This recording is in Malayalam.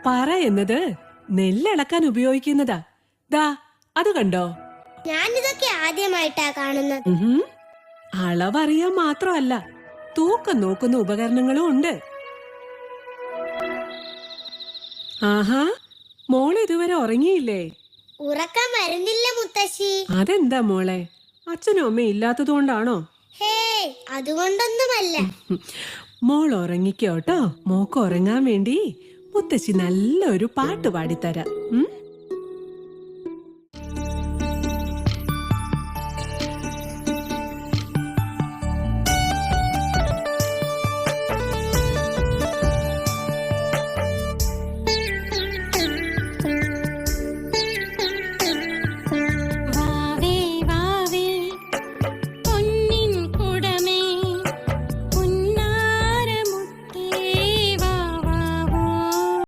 പറ എന്നത് നെല്ലളക്കാൻ ഉപയോഗിക്കുന്നതാ. ദാ അത് കണ്ടോ? ഞാനിതൊക്കെ ആദ്യമായിട്ടാ കാണുന്നത്. അളവറിയാൻ മാത്രമല്ല, തൂക്കം നോക്കുന്ന ഉപകരണങ്ങളും ഉണ്ട്. ആഹാ, മോള് ഇതുവരെ ഉറങ്ങിയില്ലേ? ഉറക്കം വരുന്നില്ല മുത്തശ്ശി. അതെന്താ മോളെ, അച്ഛനും അമ്മയും ഇല്ലാത്തതുകൊണ്ടാണോ? ഹേ, അതുകൊണ്ടൊന്നുമല്ല. മോൾ ഉറങ്ങിക്കോട്ടോ. മോക്ക് ഉറങ്ങാൻ വേണ്ടി മുത്തശ്ശി നല്ലൊരു പാട്ട് പാടിത്തരാം.